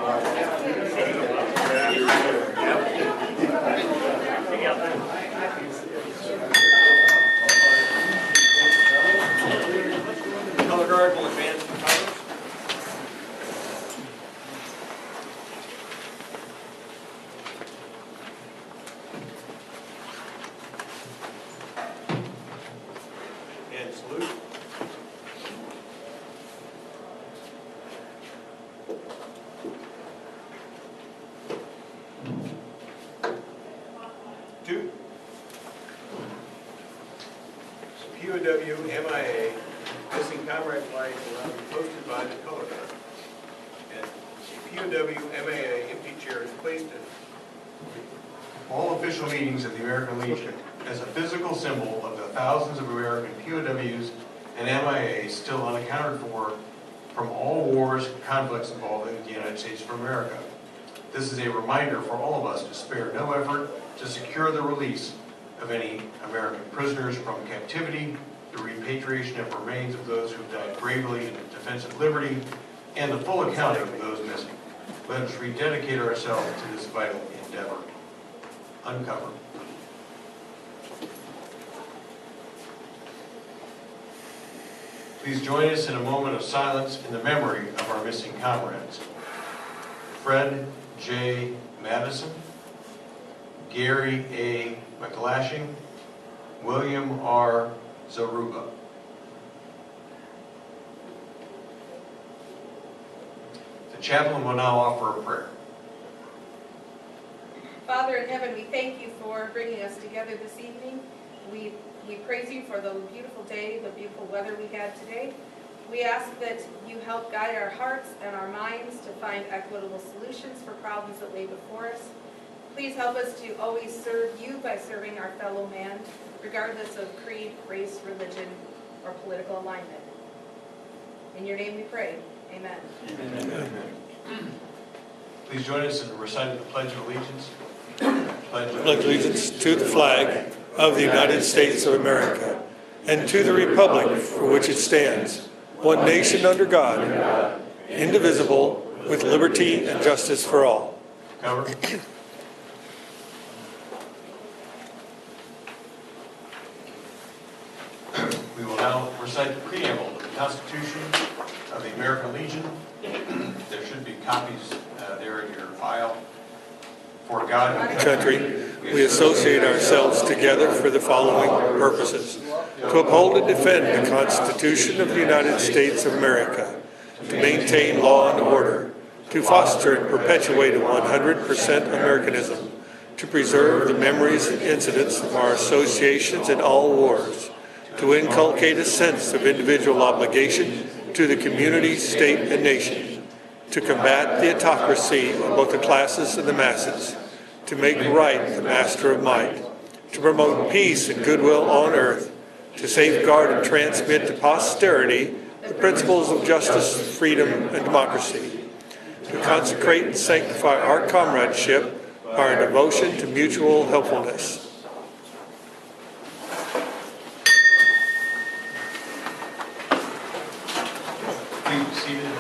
Color guard will advance the colors. And salute. Two. POW MIA missing comrade flag will now be posted by the color guard. And a POW MIA empty chair is placed in all official meetings of the American Legion as a physical symbol of the thousands of American POWs and MIAs still unaccounted for from all wars and conflicts involving the United States of America. This is a reminder for all of us to spare no effort to secure the release of any American prisoners from captivity, the repatriation of remains of those who died bravely in defense of liberty, and the full accounting of those missing. Let us rededicate ourselves to this vital endeavor. Uncover. Please join us in a moment of silence in the memory of our missing comrades. Fred J. Madison, Gary A. McLashing, William R. Zaruba. The chaplain will now offer a prayer. Father in heaven, we thank you for bringing us together this evening. We praise you for the beautiful day, the beautiful weather we had today. We ask that you help guide our hearts and our minds to find equitable solutions for problems that lay before us. Please help us to always serve you by serving our fellow man, regardless of creed, race, religion, or political alignment. In your name we pray. Amen. Amen. Please join us in reciting the Pledge of Allegiance. Pledge allegiance to the flag of the United States of America and to the republic for which it stands, one nation under God, indivisible, with liberty and justice for all. Cover. We will now recite the preamble of the Constitution of the American Legion. There should be copies there in your file. For God and Country, we associate ourselves together for the following purposes: to uphold and defend the Constitution of the United States of America, to maintain law and order, to foster and perpetuate a 100% Americanism, to preserve the memories and incidents of our associations in all wars, to inculcate a sense of individual obligation to the community, state, and nation, to combat the autocracy of both the classes and the masses, to make right the master of might, to promote peace and goodwill on earth, to safeguard and transmit to posterity the principles of justice, freedom, and democracy, to consecrate and sanctify our comradeship by our devotion to mutual helpfulness. please be seated.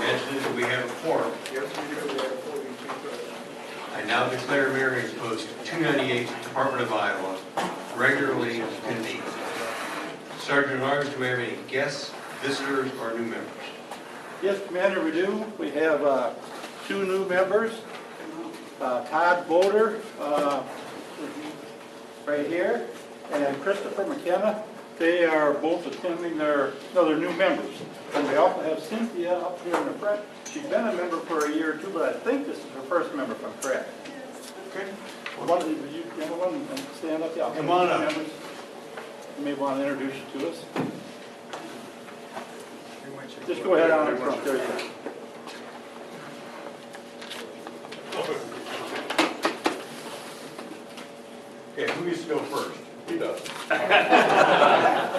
Angela, do we have a quorum? Yes, we do. We have 42 present. I now declare Marion Post 298, Department of Iowa, regularly convened. Sergeant at Arms, do we have any guests, visitors, or new members? Yes, Commander, we do. We have 2 new members. Todd Boder, right here, and Christopher McKenna. They are both attending they're new members. And we also have Cynthia up here in the front. She's been a member for a year or two, but I think this is her first member, if I'm correct. Okay. One of you gentlemen stand up. Yeah, Come on up. members. You may want to introduce you to us. Just go ahead on in front. There you go. Okay, who needs to go first? He does.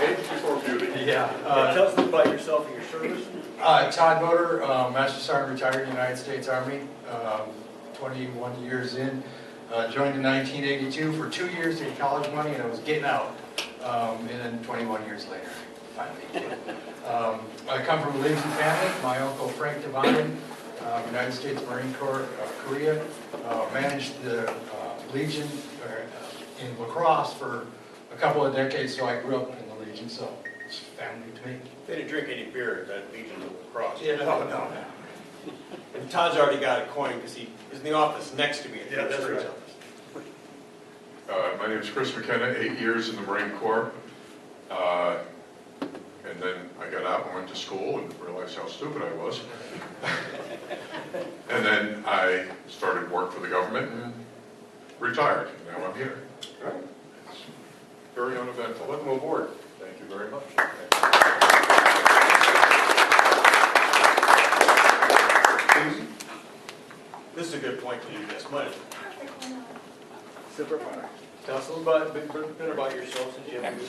Age before beauty. Yeah. Tell us about yourself and your service. Todd Boder, Master Sergeant, retired United States Army, 21 years in. Joined in 1982 for 2 years to get college money, and I was getting out, and then 21 years later. finally. I come from a Legion family. My uncle Frank Devine, United States Marine Corps of Korea, managed the Legion in lacrosse for a couple of decades, so I grew up in the Legion, so it's family to me. They didn't drink any beer at that Legion lacrosse. Yeah, no. And Todd's already got a coin because he is in the office next to me. Yeah, that's right. My name is Chris McKenna, 8 years in the Marine Corps. And then I got out and went to school and realized how stupid I was. And then I started work for the government and retired. Now I'm here. It's very uneventful. Welcome aboard. Thank you very much. This is a good point to do this. Money. Super fun. Tell us a little bit about yourself since you haven't,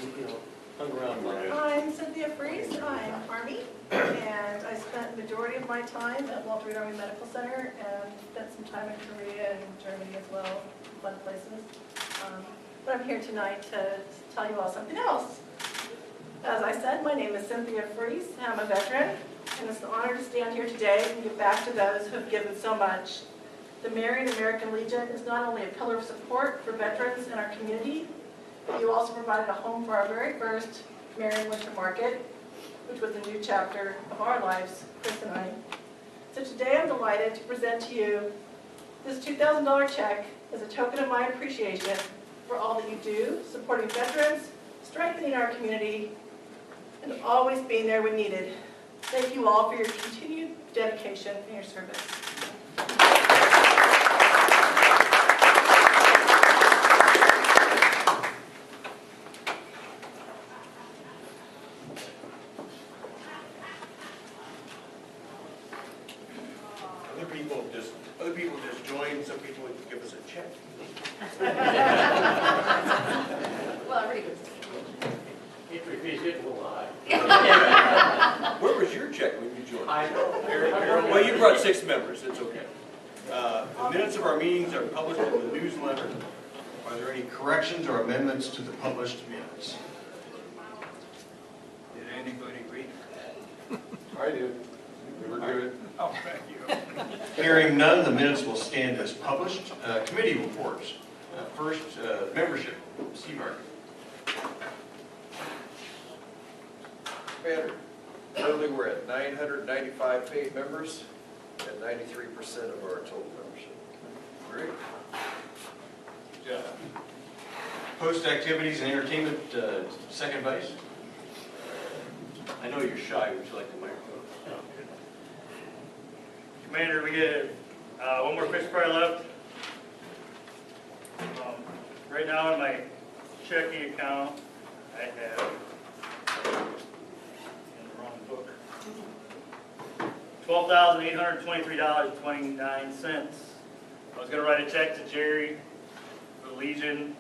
hung around long. I'm Cynthia Freese, I'm Army, and I spent the majority of my time at Walter Reed Army Medical Center and spent some time in Korea and Germany as well, fun places. But I'm here tonight to tell you all something else. As I said, my name is Cynthia Freese, I'm a veteran, and it's an honor to stand here today and give back to those who have given so much. The Marion American Legion is not only a pillar of support for veterans in our community, but you also provided a home for our very first Marion Winter Market, which was a new chapter of our lives, Chris and I. So today I'm delighted to present to you this $2,000 check as a token of my appreciation for all that you do, supporting veterans, strengthening our community, and always being there when needed. Thank you all for your continued dedication and your service. Other people just joined, some people would give us a check. Well, everybody goes. Where was your check when you joined? I know. Well, you brought 6 members, it's okay. The minutes of our meetings are published in the newsletter. Are there any corrections or amendments to the published minutes? Did anybody read? I did. We were good. Oh, thank you. Hearing none, the minutes will stand as published. Committee reports. First, membership. Steve Harvey. Mayor, currently we're at 995 paid members and 93% of our total membership. Great. Good job. Post activities and entertainment, second vice. I know you're shy. Would you like the microphone? Commander, we get one more fish fry left. Right now in my checking account, I have, in the wrong book, $12,823.29. I was going to write a check to Jerry for the Legion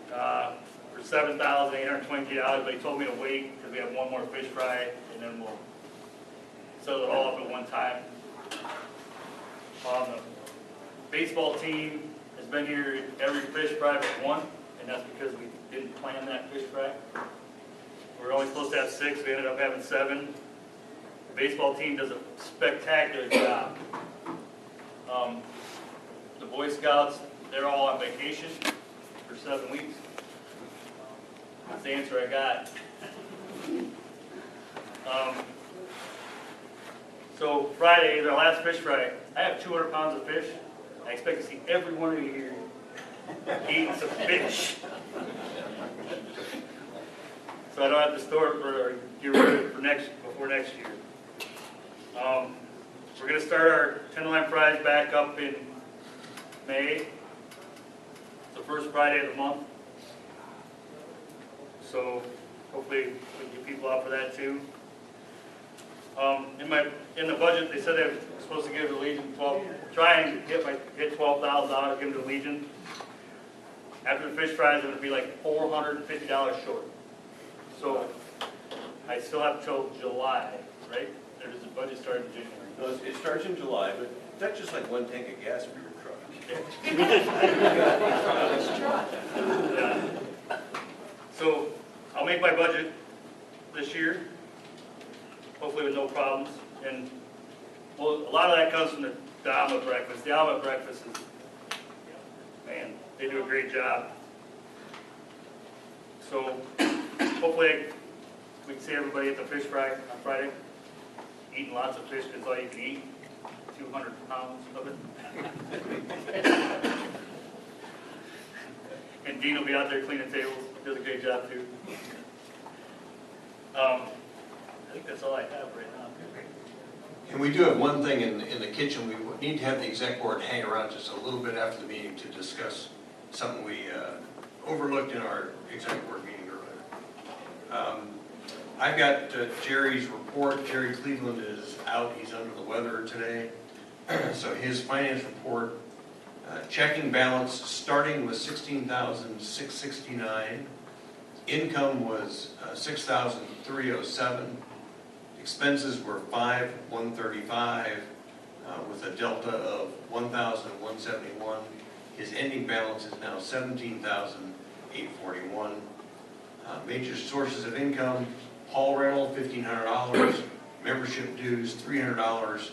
for $7,823, but he told me to wait because we have one more fish fry and then we'll settle it all up at one time. The baseball team has been here every fish fry but one, and that's because we didn't plan that fish fry. We were only supposed to have 6, we ended up having 7. The baseball team does a spectacular job. The Boy Scouts, they're all on vacation for 7 weeks. That's the answer I got. So Friday is our last fish fry. I have 200 pounds of fish. I expect to see every one of you here eating some fish. So I don't have to store it or get rid of it for before next year. We're going to start our tenderloin fries back up in May. It's the first Friday of the month. So hopefully we can get people out for that too. In the budget, they said they were supposed to give the Legion try and hit $12,000, give them to the Legion. After the fish fries, it would be like $450 short. So I still have till July, right? Or does the budget start in January? No, it starts in July, but that's just like one tank of gas for your truck. Yeah. So I'll make my budget this year, hopefully with no problems. And, well, a lot of that comes from the omelet breakfast. The omelet breakfast is, man, they do a great job. So hopefully we can see everybody at the fish fry on Friday, eating lots of fish, because all you can eat, 200 pounds of it. And Dean will be out there cleaning tables, does a great job too. I think that's all I have right now. And we do have one thing in the kitchen. We need to have the exec board hang around just a little bit after the meeting to discuss something we overlooked in our exec board meeting earlier. I've got Jerry's report. Jerry Cleveland is out. He's under the weather today. So his finance report, checking balance starting with $16,669. Income was $6,307. Expenses were $5,135 with a delta of $1,171. His ending balance is now $17,841. Major sources of income: hall rental $1,500, membership dues $300,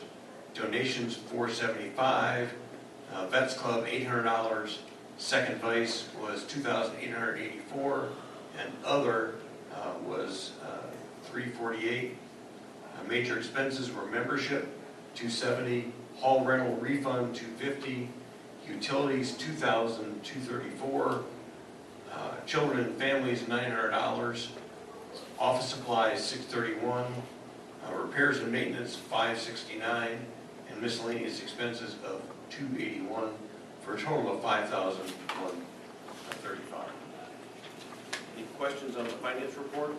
donations $475, Vets Club $800, Second Vice was $2,884, and other was $348. Major expenses were membership $270, hall rental refund $250, utilities $2,234, children and families $900, office supplies $631, repairs and maintenance $569, and miscellaneous expenses of $281, for a total of $5,135. Any questions on the finance report?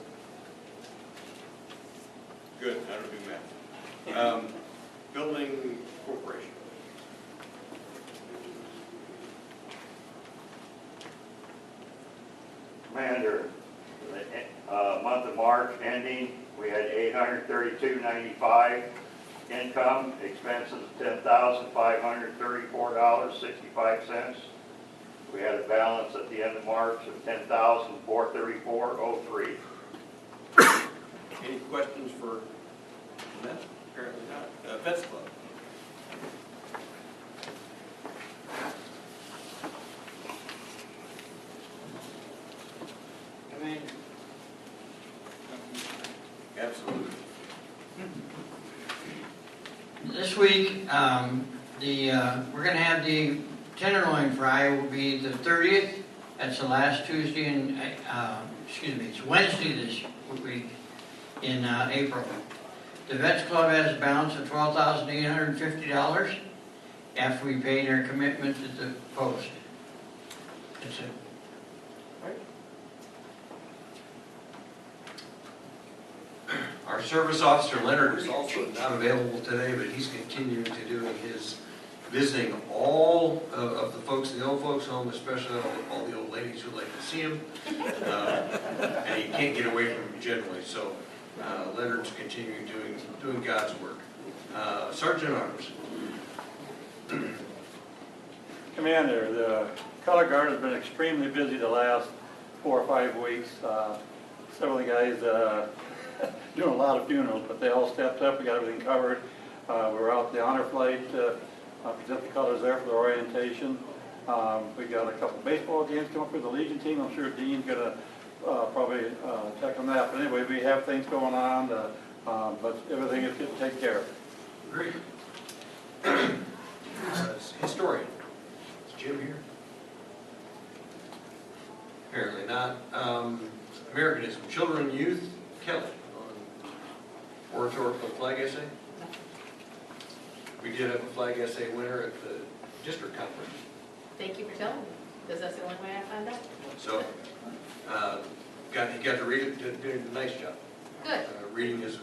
Good, I don't do math. Building corporation. Commander, the month of March ending, we had $832.95 income, expenses $10,534.65. We had a balance at the end of March of $10,434.03. Any questions for that? Apparently not. Vets Club. Commander. Absolutely. This week, we're going to have the Tenderloin Fry will be the 30th. That's the last Tuesday in, it's Wednesday this week in April. The Vets Club has a balance of $12,850 after we paid our commitment at the post. That's it. Our service officer Leonard is also not available today, but he's continuing to do his visiting all of the folks in the old folks home, especially all the old ladies who like to see him. And he can't get away from him generally, so Leonard's continuing doing God's work. Sergeant Arms. Commander, the color guard has been extremely busy the last 4 or 5 weeks. Several of the guys doing a lot of funerals, but they all stepped up. We got everything covered. We were out the honor flight, present the colors there for the orientation. We got a couple baseball games coming for the Legion team. I'm sure Dean's going to probably check on that. But anyway, we have things going on, but everything is getting taken care of. Great. Historian. Is Jim here? Apparently not. Americanism. Children and Youth. Kelly. On oratorical flag essay. We did have a flag essay winner at the district conference. Thank you for telling me, because that's the only way I found out. So, he got to read it, did a nice job. Good. Reading his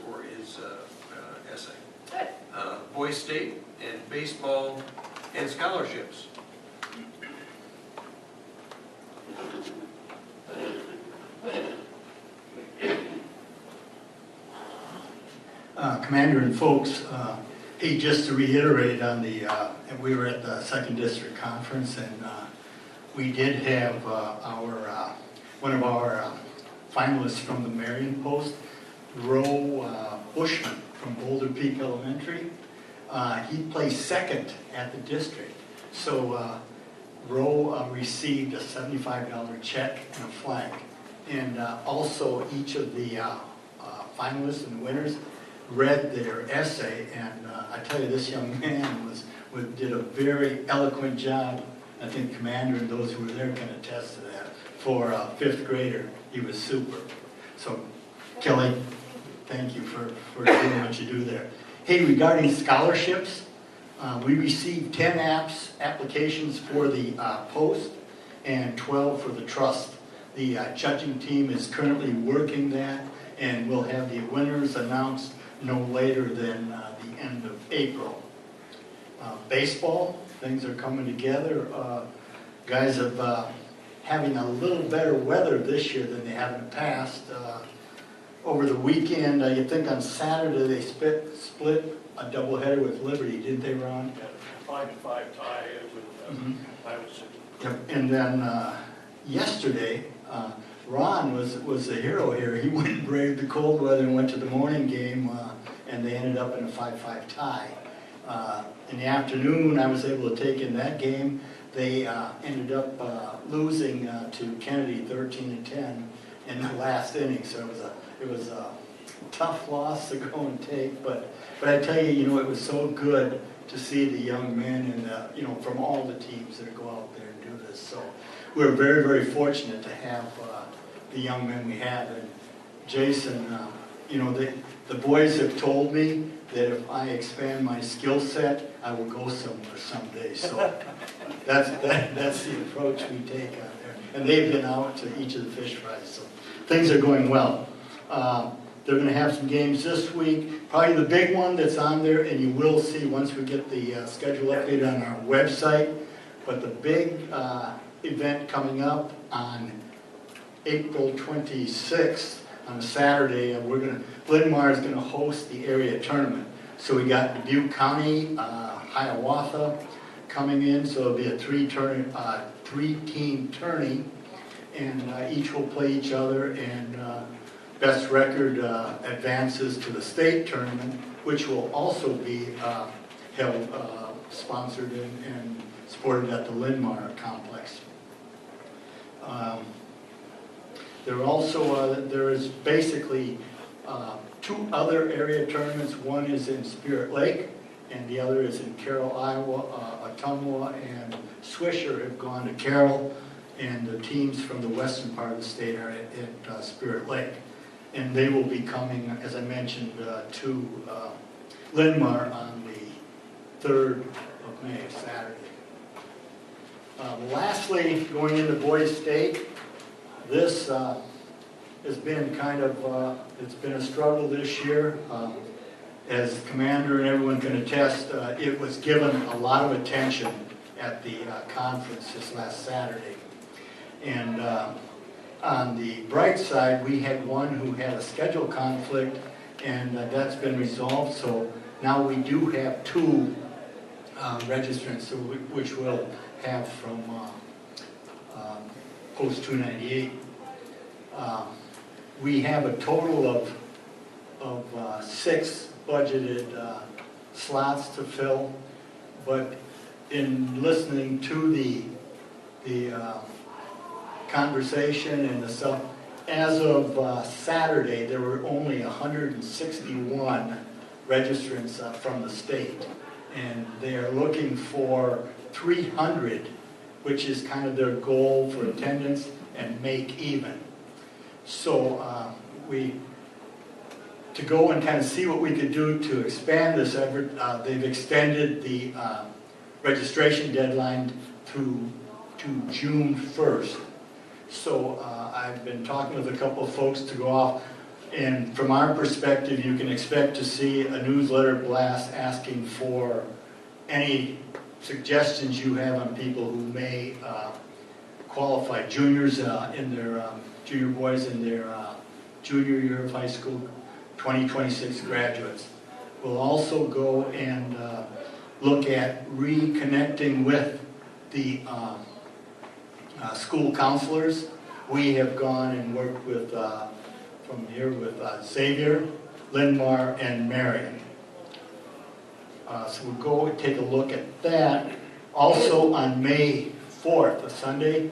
essay. Good. Boys State and baseball and scholarships. Commander and folks, hey, just to reiterate on the, we were at the 2nd District Conference, and we did have one of our finalists from the Marion Post Roe Bushman from Boulder Peak Elementary. He placed second at the district. So Roe received a $75 check and a flag. And also each of the finalists and winners read their essay. And I tell you, this young man did a very eloquent job. I think Commander and those who were there can attest to that. For a fifth grader, he was super. So Kelly, thank you for doing what you do there. Hey, regarding scholarships, we received 10 applications for the Post and 12 for the Trust. The judging team is currently working that, and we'll have the winners announced no later than the end of April. Baseball, things are coming together. Guys have having a little better weather this year than they have in the past. Over the weekend, you think on Saturday they split a doubleheader with Liberty, didn't they, Ron? Yeah, 5-5 tie with Iowa City. Yep. And then yesterday, Ron was the hero here. He went and braved the cold weather and went to the morning game, and they ended up in a 5-5 tie. In the afternoon, I was able to take in that game. They ended up losing to Kennedy 13-10 in the last inning. So it was a tough loss to go and take. But I tell you, it was so good to see the young men and from all the teams that go out there and do this. So we're very, very fortunate to have the young men we have. And Jason, the boys have told me that if I expand my skill set, I will go somewhere someday. So that's the approach we take out there. And they've been out to each of the fish fries, so things are going well. They're going to have some games this week. Probably the big one that's on there, and you will see once we get the schedule updated on our website. But the big event coming up on April 26th, on a Saturday, Linn-Mar is going to host the area tournament. So we got Dubuque County, Hiawatha coming in, so it'll be a three-team tourney, and each will play each other, and best record advances to the state tournament, which will also be held, sponsored and supported at the Linn-Mar complex. There is basically two other area tournaments. One is in Spirit Lake, and the other is in Carroll, Iowa. Ottumwa and Swisher have gone to Carroll, and the teams from the western part of the state are at Spirit Lake. And they will be coming, as I mentioned, to Linn-Mar on the 3rd of May, Saturday. Lastly, going into Boys State, this has been kind of, it's been a struggle this year. As Commander and everyone can attest, it was given a lot of attention at the conference this last Saturday. And on the bright side, we had one who had a schedule conflict, and that's been resolved. So now we do have 2 registrants, which we'll have from Post 298. We have a total of 6 budgeted slots to fill, but in listening to the conversation and the stuff, as of Saturday, there were only 161 registrants from the state, and they are looking for 300, which is kind of their goal for attendance, and make even. So to go and kind of see what we could do to expand this effort, they've extended the registration deadline to June 1st. So I've been talking with a couple of folks to go off, and from our perspective, you can expect to see a newsletter blast asking for any suggestions you have on people who may qualify, juniors in their junior boys in their junior year of high school, 2026 graduates. We'll also go and look at reconnecting with the school counselors. We have gone and worked with, from here with Xavier, Linmar, and Marion. So we'll go and take a look at that. Also on May 4th, a Sunday,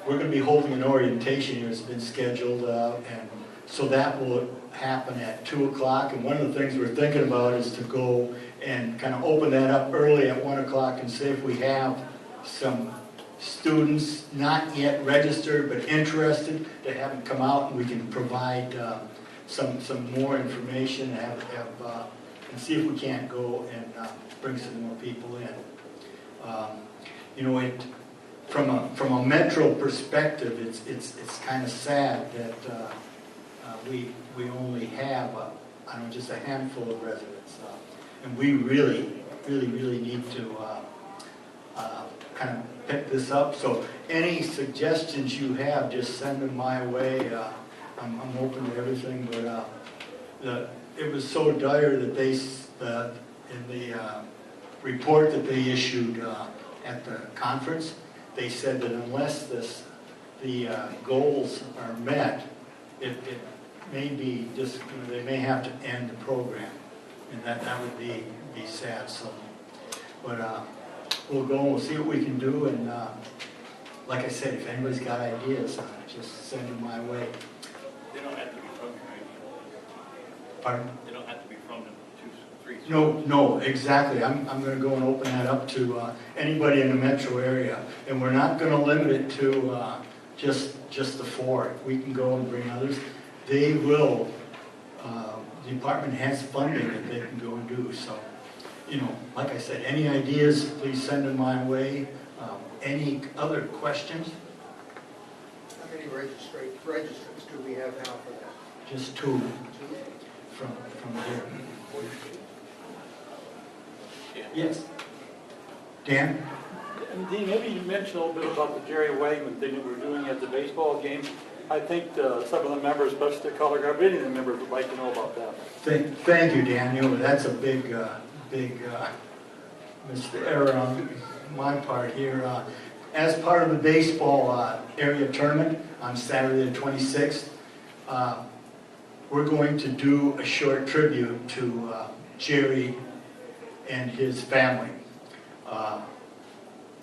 we're going to be holding an orientation here. It's been scheduled, and so that will happen at 2 o'clock. And one of the things we're thinking about is to go and kind of open that up early at 1 o'clock and see if we have some students not yet registered but interested to have them come out, and we can provide some more information and see if we can't go and bring some more people in. You know, from a metro perspective, it's kind of sad that we only have I don't know, just a handful of residents, and we really need to kind of pick this up. So any suggestions you have, just send them my way. I'm open to everything, but it was so dire that they in the report that they issued at the conference, they said that unless the goals are met, it may be just, you know, they may have to end the program, and that would be sad. So, but we'll go and we'll see what we can do, and like I said, if anybody's got ideas, just send them my way. They don't have to be from here. Pardon? They don't have to be from the 2, 3. No, exactly. I'm going to go and open that up to anybody in the metro area, and we're not going to limit it to just the 4. If we can go and bring others, they will. The department has funding that they can go and do. So, you know, like I said, any ideas, please send them my way. Any other questions? How many registrants do we have now for that? Just 2 from here. Yes. Dan? And Dean, maybe you mentioned a little bit about the Jerry Wegman thing that we're doing at the baseball game. I think some of the members, especially the color guard, any of the members would like to know about that. Thank you, Daniel. That's a big error on my part here. As part of the baseball area tournament on Saturday the 26th, we're going to do a short tribute to Jerry and his family.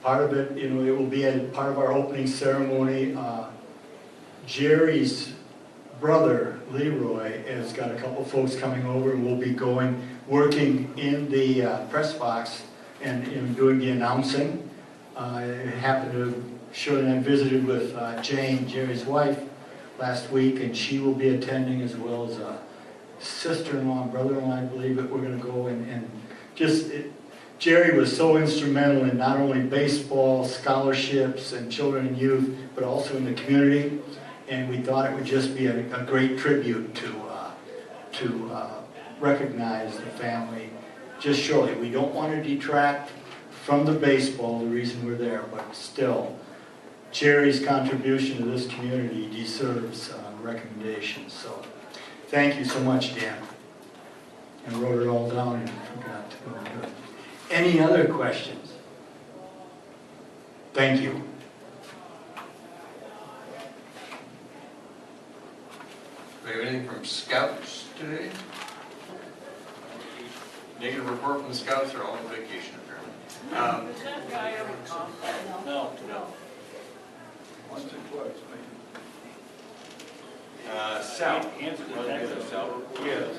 Part of it, you know, it will be at part of our opening ceremony. Jerry's brother, Leroy, has got a couple folks coming over, and we'll be working in the press box and doing the announcing. I happened to show that I visited with Jane, Jerry's wife, last week, and she will be attending, as well as a sister-in-law and brother-in-law, I believe, that we're going to go and just... Jerry was so instrumental in not only baseball, scholarships, and children and youth, but also in the community. And we thought it would just be a great tribute to recognize the family just shortly. We don't want to detract from the baseball, the reason we're there, but still, Jerry's contribution to this community deserves recommendation. So thank you so much, Dan. I wrote it all down and forgot to go into it. Any other questions? Thank you. Do we have anything from Scouts today? Negative report from the Scouts, are all on vacation apparently. Did that guy ever come? No. Once or twice, maybe. South. Answer the text. Yes.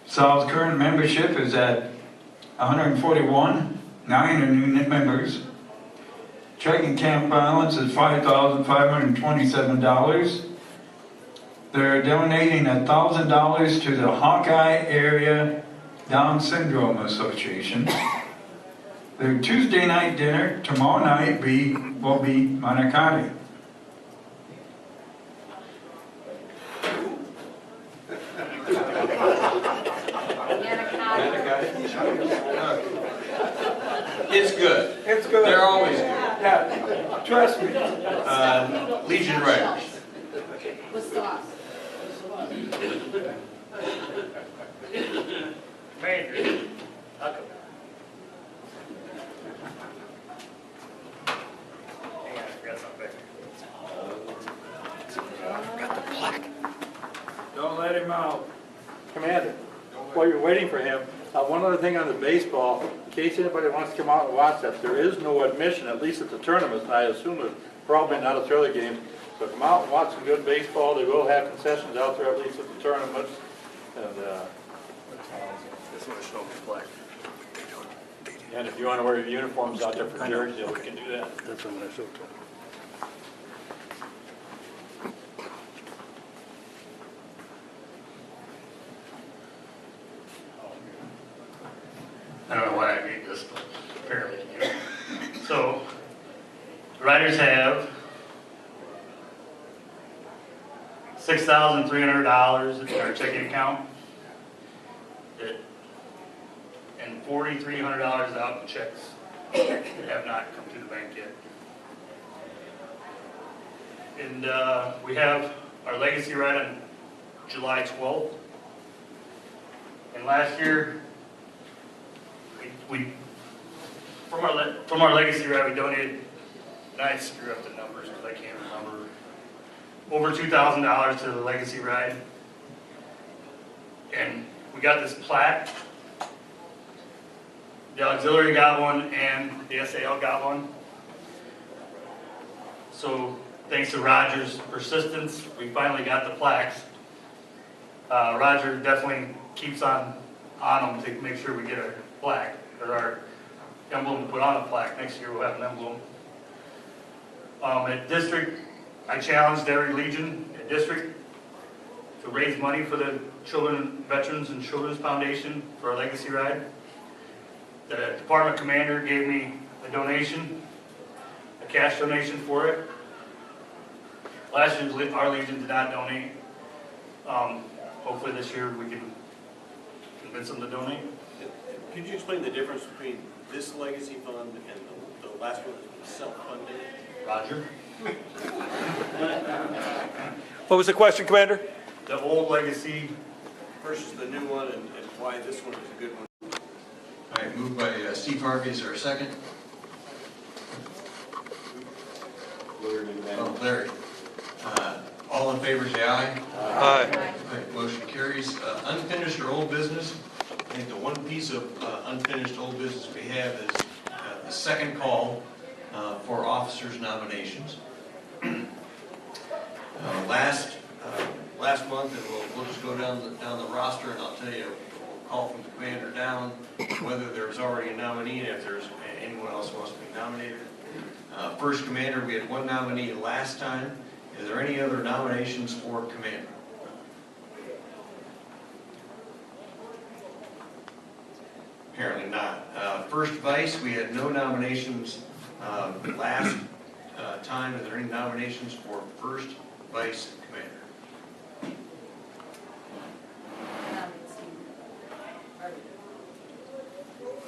South's current membership is at 141, 9 are new members. Checking account balance is $5,527. They're donating $1,000 to the Hawkeye Area Down Syndrome Association. Their Tuesday night dinner tomorrow night will be manicotti. It's good. It's good. They're always good. Yeah, trust me. Legion Riders. With sauce. Major, how come? let him out. Commander, while you're waiting for him, one other thing on the baseball, in case anybody wants to come out and watch that, there is no admission, at least at the tournaments, and I assume there's probably not at the other games. So come out and watch some good baseball. They will have concessions out there, at least at the tournaments. And, This one is showing the flag. and if you want to wear your uniforms out there for Jersey, we can do that. That's what I'm gonna show to. I don't know why I made this, but apparently you do. So, the riders have $6,300 in our checking account, and $4,300 out in checks that have not come to the bank yet. And we have our legacy ride on July 12th. And last year, we from our legacy ride, we donated, and I screw up the numbers because I can't remember, over $2,000 to the legacy ride. And we got this plaque. The auxiliary got one and the SAL got one. So thanks to Roger's persistence, we finally got the plaques. Roger definitely keeps on them to make sure we get our plaque, or our emblem put on a plaque. Next year we'll have an emblem. At district, I challenged every Legion at district to raise money for the Children, Veterans and Children's Foundation for our legacy ride. The department commander gave me a donation, a cash donation for it. Last year, our Legion did not donate. Hopefully this year we can convince them to donate. Could you explain the difference between this legacy fund and the last one that was self-funded? Roger? What was the question, Commander? The old legacy versus the new one, and why this one is a good one. All right, moved by Steve Harvey, is there a second? Oh, Larry. All in favor, say aye. Aye. All right, motion carries. Unfinished or old business? I think the one piece of unfinished old business we have is the second call for officers' nominations. Last month, and we'll just go down the roster, and I'll tell you, we'll call from the commander down whether there's already a nominee and if there's anyone else who wants to be nominated. First commander, we had one nominee last time. Is there any other nominations for commander? Apparently not. First vice, we had no nominations last time. Are there any nominations for first vice commander?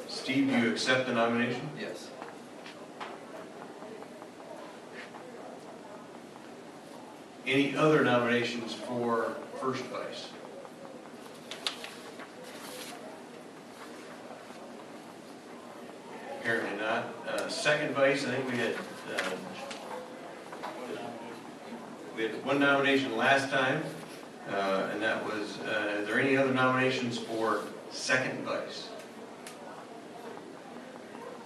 Steve, do you accept the nomination? Yes. Any other nominations for first vice? Apparently not. Second vice, I think we had one nomination last time, and that was, are there any other nominations for second vice?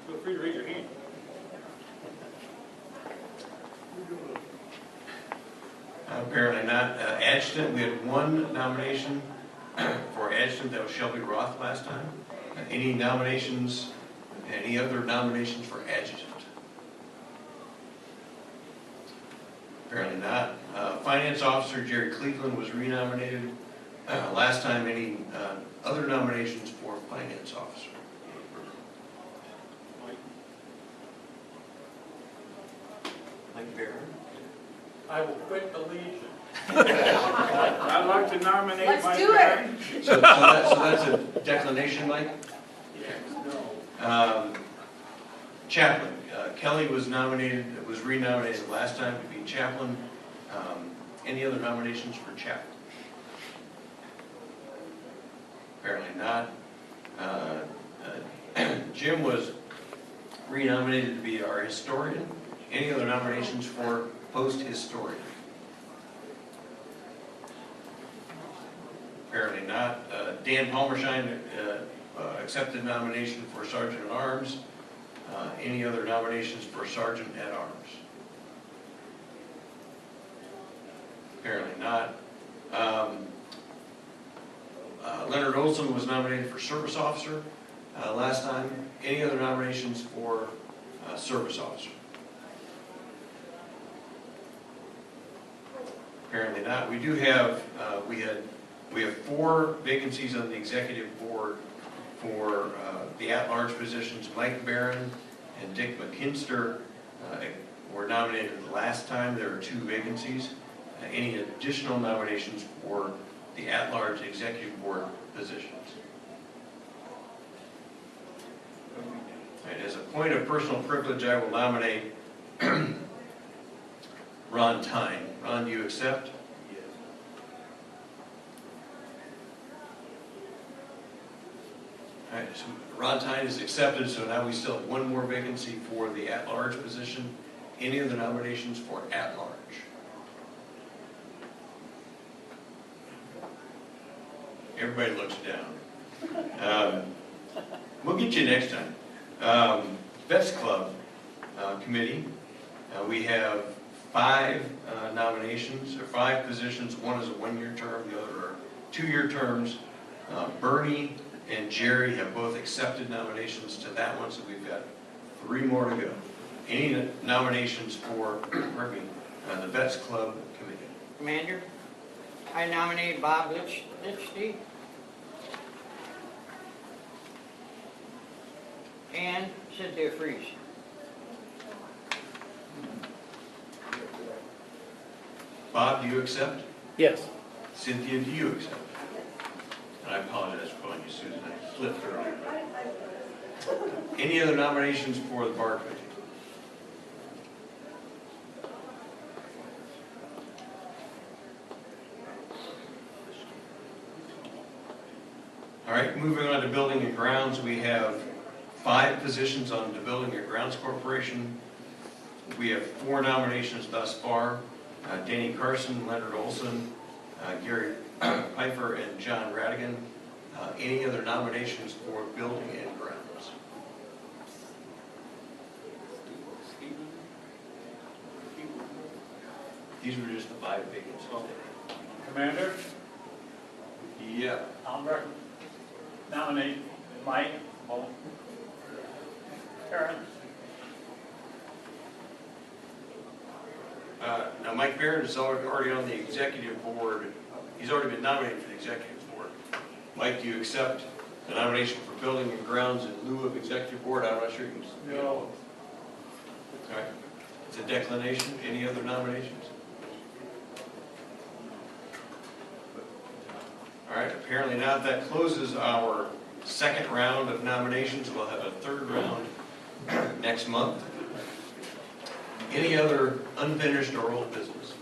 Feel free to raise your hand. Apparently not. Adjutant, we had one nomination for adjutant, that was Shelby Roth last time. Any nominations, any other nominations for adjutant? Apparently not. Finance officer Jerry Cleveland was renominated. Last time, any other nominations for finance officer? Mike Barron. I will quit the Legion. I'd like to nominate Let's Mike do it. Barron. So that's a declination, Mike? Yes, no. Chaplain, Kelly was renominated last time to be chaplain. Any other nominations for chaplain? Apparently not. Jim was renominated to be our historian. Any other nominations for post historian? Apparently not. Dan Palmershine accepted nomination for Sergeant at Arms. Any other nominations for Sergeant at Arms? Apparently not. Leonard Olson was nominated for Service Officer last time. Any other nominations for Service Officer? Apparently not. We do have, we have 4 vacancies on the executive board for the at-large positions. Mike Barron and Dick McKinster were nominated last time. There are 2 vacancies. Any additional nominations for the at-large executive board positions? And as a point of personal privilege, I will nominate Ron Tyne. Ron, do you accept? Yes. All right, so Ron Tyne is accepted, so now we still have 1 more vacancy for the at-large position. Any other nominations for at-large? Everybody looks down. We'll get you next time. Vets Club Committee, we have 5 nominations, or 5 positions. One is a 1-year term, the other are 2-year terms. Bernie and Jerry have both accepted nominations to that one, so we've got 3 more to go. Any nominations for, pardon me, the Vets Club Committee? Commander, I nominate Bob Litchty and Cynthia Freeze. Bob, do you accept? Yes. Cynthia, do you accept? And I apologize for calling you Susan, I flipped earlier. Any other nominations for the Bar Committee? All right, moving on to Building and Grounds, we have 5 positions on the Building and Grounds Corporation. We have 4 nominations thus far. Danny Carson, Leonard Olson, Gary Piper, and John Radigan. Any other nominations for Building and Grounds? These were just the 5 vacancies. Commander, Yeah. I'll nominate Mike Barron. Now, Mike Barron is already on the executive board. He's already been nominated for the executive board. Mike, do you accept the nomination for Building and Grounds in lieu of executive board? I'm not sure you can. No. All right. It's a declination. Any other nominations? All right, apparently not. That closes our 2nd round of nominations. We'll have a 3rd round next month. Any other unfinished or old business?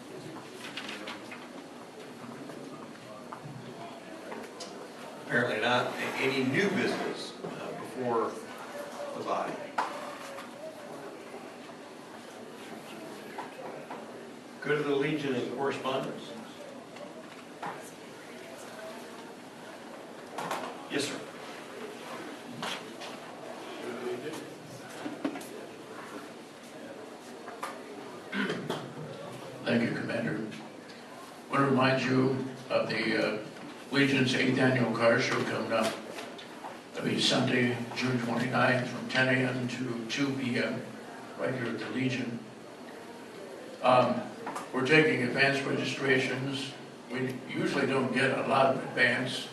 Apparently not. Any new business before the body? Go to the Legion and correspondence. Yes, sir. Thank you, Commander. I want to remind you of the Legion's 8th Annual Car Show coming up. It'll be Sunday, June 29th from 10 a.m. to 2 p.m. right here at the Legion. We're taking advance registrations. We usually don't get a lot of advance,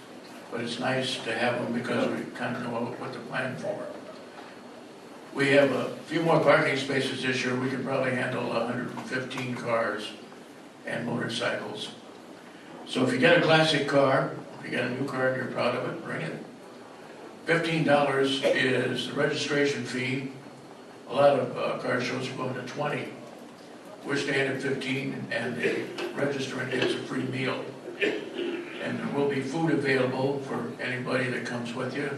but it's nice to have them because we kind of know what to plan for. We have a few more parking spaces this year. We could probably handle 115 cars and motorcycles. So if you get a classic car, if you get a new car and you're proud of it, bring it. $15 is the registration fee. A lot of car shows are going to 20. We're staying at 15, and the registrant gets a free meal. And there will be food available for anybody that comes with you.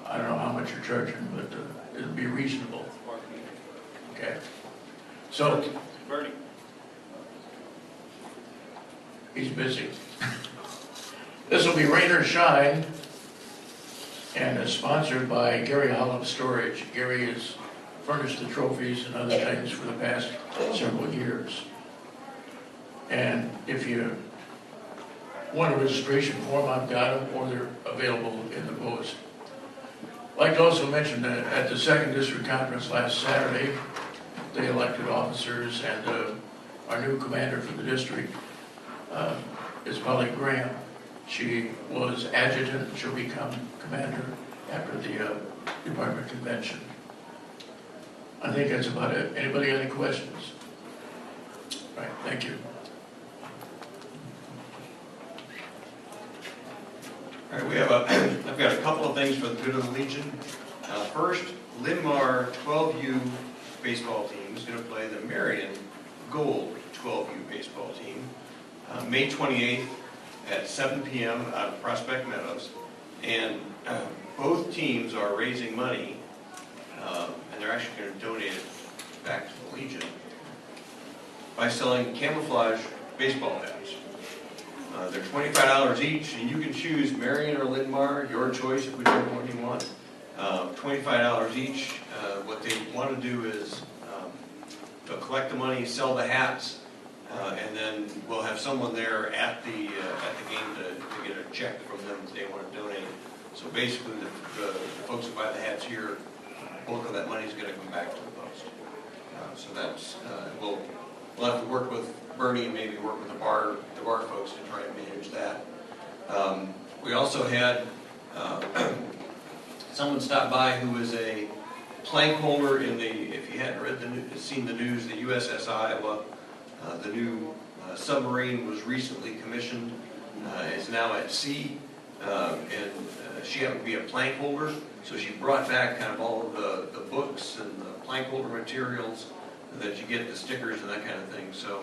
I don't know how much you're charging, but it'll be reasonable. Okay. So. Bernie. He's busy. will be rain or shine, and is sponsored by Gary Holland Storage. Gary has furnished the trophies and other things for the past several years. And if you want a registration form, I've got them, or they're available in the post. I'd like to also mention that at the 2nd District Conference last Saturday, they elected officers, and our new commander for the district is Polly Graham. She was adjutant, she'll become commander after the department convention. I think that's about it. Anybody got any questions? All right, thank you. All right, I've got a couple of things for the good of the Legion. First, Linn-Mar 12U baseball team is going to play the Marion Gold 12U baseball team May 28th at 7 p.m. out of Prospect Meadows. And both teams are raising money, and they're actually going to donate it back to the Legion by selling camouflage baseball bats. They're $25 each, and you can choose Marion or Linn-Mar, your choice of whichever one you want. $25 each. What they want to do is they'll collect the money, sell the hats, and then we'll have someone there at the game to get a check from them if they want to donate. So basically, the folks who buy the hats here, bulk of that money is going to come back to the post. So that's we'll have to work with Bernie and maybe work with the bar folks to try and manage that. We also had someone stop by who is a plank holder in the, if you hadn't seen the news, the USS Iowa, the new submarine was recently commissioned, is now at sea, and she happened to be a plank holder, so she brought back kind of all of the books and the plank holder materials that you get, the stickers and that kind of thing. So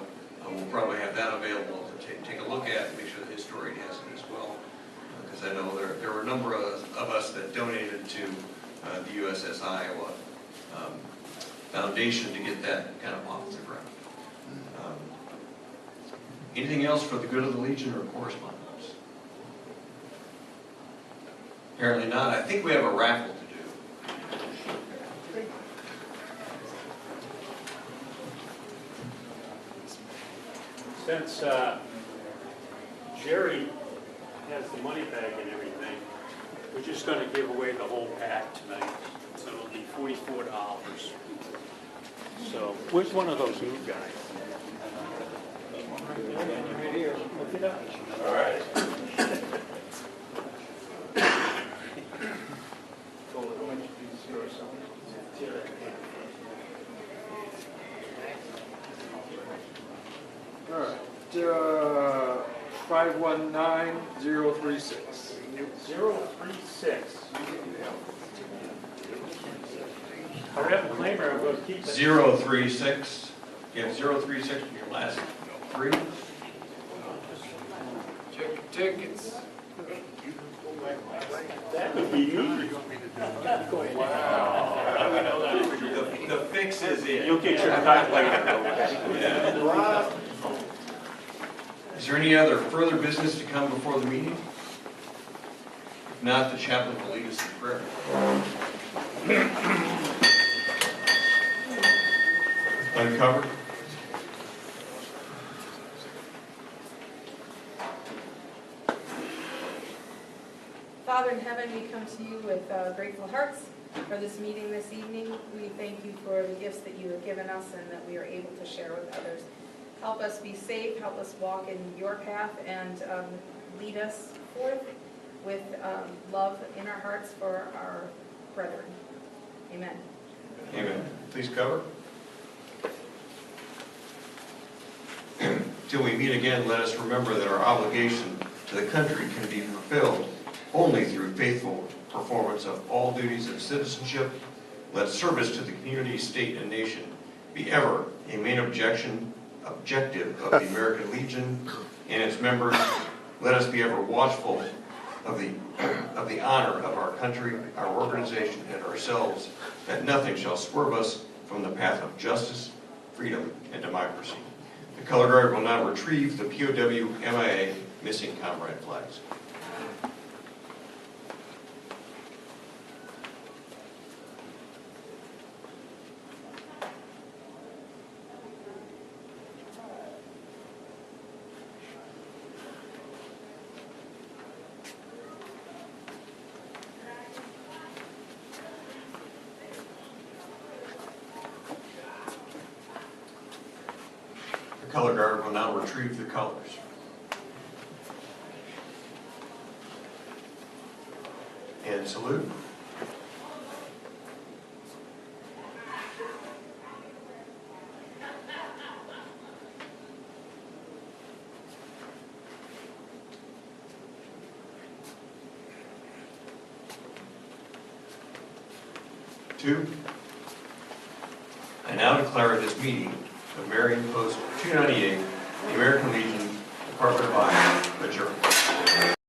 we'll probably have that available to take a look at and make sure the historian has it as well. Because I know there were a number of us that donated to the USS Iowa Foundation to get that kind of off the ground. Anything else for the good of the Legion or correspondence? Apparently not. I think we have a raffle to do. Since Jerry has the money bag and everything, we're just going to give away the whole pack tonight. So it'll be $44. So, where's one of those new guys? Right here. Look it up. All right. All right, 519036. 036. I have a claimer, I'm going to keep it. 036. You have 036 from your last three. Check tickets. That would be me. Wow. The fix is in. You'll get your cut later. Yeah. Is there any other further business to come before the meeting? If not, the chaplain will lead us in prayer. Uncovered. Father in heaven, we come to you with grateful hearts for this meeting this evening. We thank you for the gifts that you have given us and that we are able to share with others. Help us be safe, help us walk in your path, and lead us forth with love in our hearts for our brethren. Amen. Amen. Please cover. Till we meet again, let us remember that our obligation to the country can be fulfilled only through faithful performance of all duties of citizenship. Let service to the community, state, and nation be ever a main objective of the American Legion and its members. Let us be ever watchful of the honor of our country, our organization, and ourselves, that nothing shall swerve us from the path of justice, freedom, and democracy. The color guard will now retrieve the POW MIA missing comrade flags. The color guard will now retrieve the colors. And salute. Two, I now declare this meeting of Marion Post 298, the American Legion, Department of Iowa,